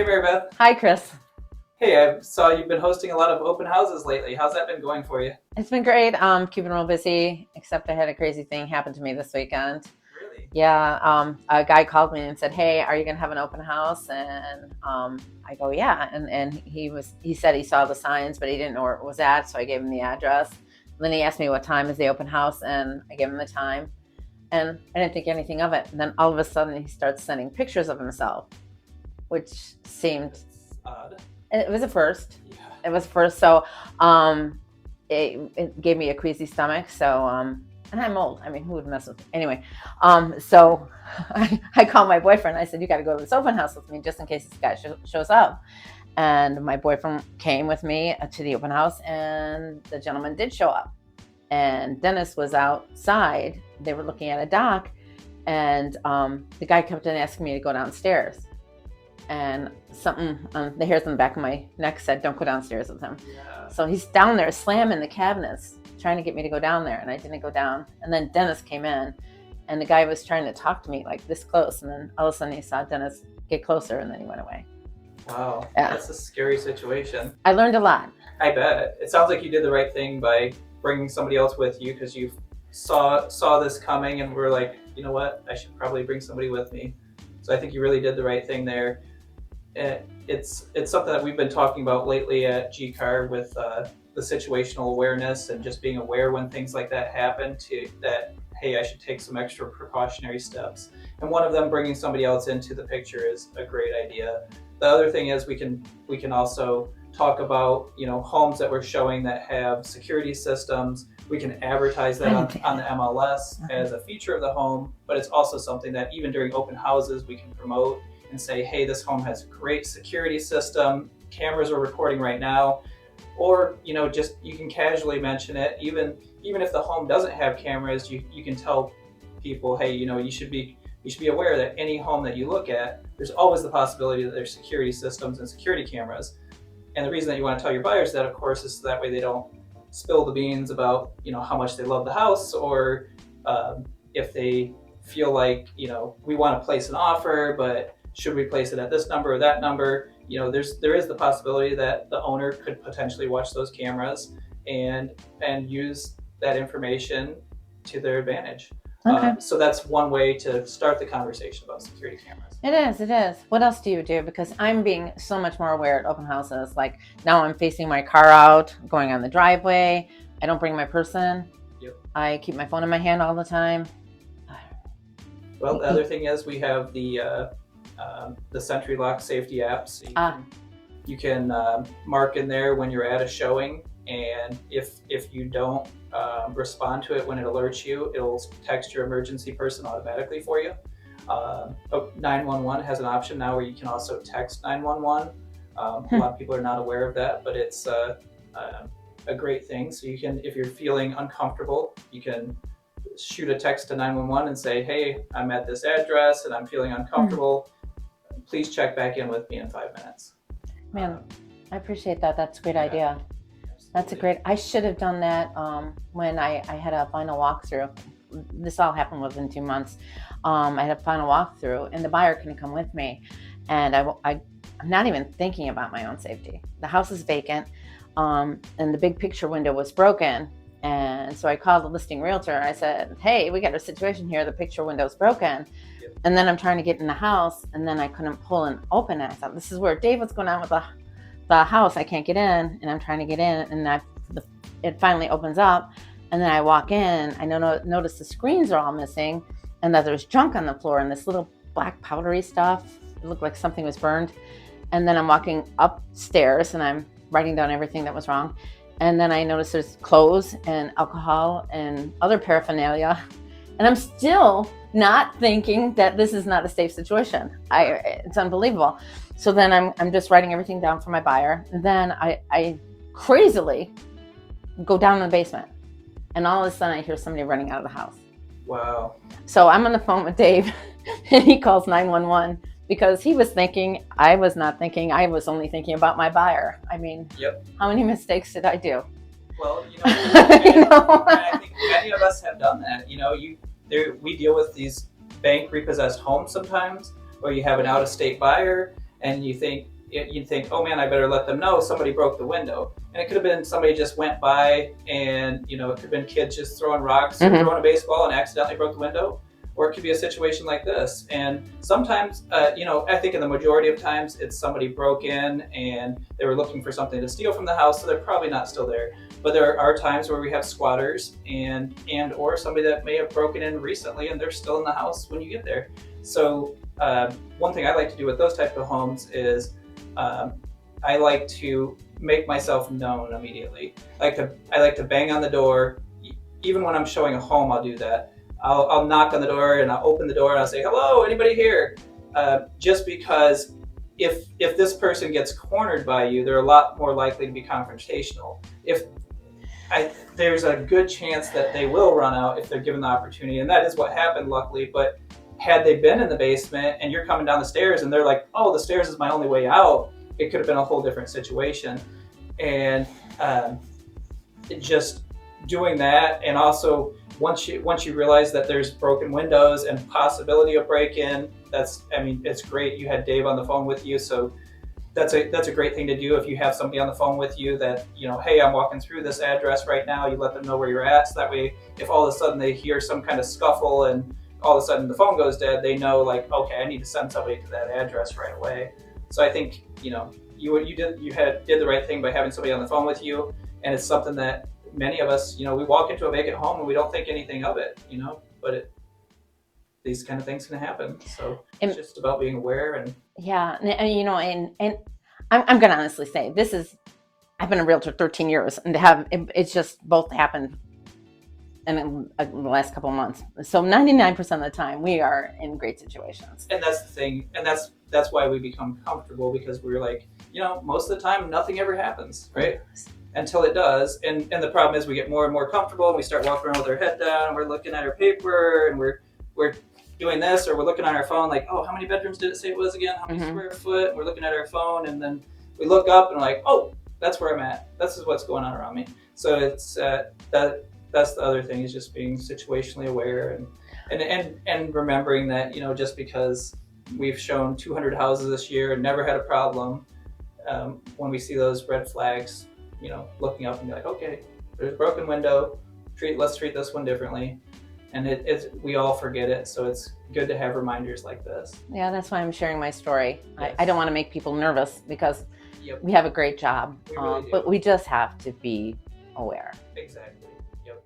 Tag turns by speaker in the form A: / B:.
A: Hey, Mary Beth.
B: Hi, Chris.
A: Hey, I saw you've been hosting a lot of open houses lately. How's that been going for you?
B: It's been great. Keeping real busy, except I had a crazy thing happen to me this weekend.
A: Really?
B: Yeah, a guy called me and said, "Hey, are you gonna have an open house?" And I go, "Yeah." And he said he saw the signs, but he didn't know where it was at, so I gave him the address. And then he asked me what time is the open house, and I gave him the time, and I didn't think anything of it. And then all of a sudden, he starts sending pictures of himself, which seemed
A: It's odd.
B: it was a first.
A: Yeah.
B: It was first, so it gave me a queasy stomach. So and I'm old. I mean, who would mess with me? Anyway, so I called my boyfriend. I said, "You got to go to this open house with me just in case this guy shows up." And my boyfriend came with me to the open house, and the gentleman did show up. And Dennis was outside. They were looking at a dock, and the guy kept on asking me to go downstairs. And something on the hairs on the back of my neck said, "Don't go downstairs with him."
A: Yeah.
B: So he's down there slamming the cabinets, trying to get me to go down there, and I didn't go down. And then Dennis came in, and the guy was trying to talk to me like this close, and then all of a sudden he saw Dennis get closer, and then he went away.
A: Wow.
B: Yeah.
A: That's a scary situation.
B: I learned a lot.
A: I bet. It sounds like you did the right thing by bringing somebody else with you because you saw this coming and were like, you know what, I should probably bring somebody with me. So I think you really did the right thing there. It's something that we've been talking about lately at GKAR with the situational awareness and just being aware when things like that happen that, hey, I should take some extra precautionary steps. And one of them, bringing somebody else into the picture, is a great idea. The other thing is we can also talk about, homes that we're showing that have security systems. We can advertise that on the MLS as a feature of the home, but it's also something that even during open houses we can promote and say, hey, this home has a great security system, cameras are recording right now. Or, just you can casually mention it. Even if the home doesn't have cameras, you can tell people, hey, you should be aware that any home that you look at, there's always the possibility that there's security systems and security cameras. And the reason that you want to tell your buyers that, of course, is so that way they don't spill the beans about, how much they love the house, or if they feel like, we want to place an offer, but should we place it at this number or that number? There is the possibility that the owner could potentially watch those cameras and use that information to their advantage.
B: Okay.
A: So that's one way to start the conversation about security cameras.
B: It is. What else do you do? Because I'm being so much more aware at open houses. Like now I'm facing my car out, going on the driveway. I don't bring my purse in.
A: Yep.
B: I keep my phone in my hand all the time.
A: Well, the other thing is we have the Sentry Lock safety app. So you can mark in there when you're at a showing, and if you don't respond to it when it alerts you, it'll text your emergency person automatically for you. 911 has an option now where you can also text 911. A lot of people are not aware of that, but it's a great thing. So you can, if you're feeling uncomfortable, you can shoot a text to 911 and say, hey, I'm at this address and I'm feeling uncomfortable. Please check back in with me in 5 minutes.
B: Man, I appreciate that. That's a great idea. That's a great, I should have done that when I had a final walkthrough. This all happened within 2 months. I had a final walkthrough and the buyer couldn't come with me. And I'm not even thinking about my own safety. The house is vacant and the big picture window was broken. And so I called the listing realtor. I said, hey, we got a situation here. The picture window's broken.
A: Yep.
B: And then I'm trying to get in the house and then I couldn't pull and open it. I thought, this is where Dave, what's going on with the house? I can't get in and I'm trying to get in and it finally opens up. And then I walk in, I notice the screens are all missing and that there's junk on the floor and this little black powdery stuff. It looked like something was burned. And then I'm walking upstairs and I'm writing down everything that was wrong. And then I noticed there's clothes and alcohol and other paraphernalia. And I'm still not thinking that this is not a safe situation. It's unbelievable. So then I'm just writing everything down for my buyer. And then I crazily go down in the basement. And all of a sudden I hear somebody running out of the house.
A: Wow.
B: So I'm on the phone with Dave and he calls 911 because he was thinking, I was not thinking, I was only thinking about my buyer. I mean,
A: yep.
B: How many mistakes did I do?
A: Well, I think many of us have done that. We deal with these bank repossessed homes sometimes, where you have an out-of-state buyer and you think, you'd think, oh man, I better let them know somebody broke the window. And it could have been somebody just went by, and it could have been kids just throwing rocks or throwing a baseball and accidentally broke the window. Or it could be a situation like this. And sometimes, I think in the majority of times, it's somebody broke in and they were looking for something to steal from the house, so they're probably not still there. But there are times where we have squatters and or somebody that may have broken in recently and they're still in the house when you get there. So one thing I like to do with those types of homes is I like to make myself known immediately. I like to bang on the door. Even when I'm showing a home, I'll do that. I'll knock on the door and I'll open the door and I'll say, hello, anybody here? Just because if this person gets cornered by you, they're a lot more likely to be confrontational. There's a good chance that they will run out if they're given the opportunity, and that is what happened, luckily. But had they been in the basement and you're coming down the stairs and they're like, oh, the stairs is my only way out, it could have been a whole different situation. And just doing that, and also once you realize that there's broken windows and possibility of break-in, it's great. You had Dave on the phone with you, so that's a great thing to do. If you have somebody on the phone with you that, hey, I'm walking through this address right now, you let them know where you're at, so that way if all of a sudden they hear some kind of scuffle and all of a sudden the phone goes dead, they know, like, okay, I need to send somebody to that address right away. So I think you did the right thing by having somebody on the phone with you, and it's something that many of us, we walk into a vacant home and we don't think anything of it, but these kind of things can happen. So it's just about being aware. And
B: yeah, and I'm gonna honestly say I've been a realtor 13 years, and it's just both happened in the last couple of months. So 99% of the time we are in great situations.
A: And that's the thing, and that's why we become comfortable, because we're like, most of the time nothing ever happens, right? Until it does. And the problem is we get more and more comfortable and we start walking around with our head down and we're looking at our paper and we're doing this, or we're looking on our phone like, oh, how many bedrooms did it say it was again? How many square foot? And we're looking at our phone, and then we look up and we're like, oh, that's where I'm at. This is what's going on around me. So it's that's the other thing, is just being situationally aware and remembering that, just because we've shown 200 houses this year and never had a problem, when we see those red flags, looking up and be like, okay, there's a broken window, let's treat this one differently. And we all forget it, so it's good to have reminders like this.
B: Yeah, that's why I'm sharing my story.
A: Yes.
B: I don't want to make people nervous, because
A: Yep.
B: we have a great job,
A: We really do.
B: but we just have to be aware.
A: Exactly. Yep.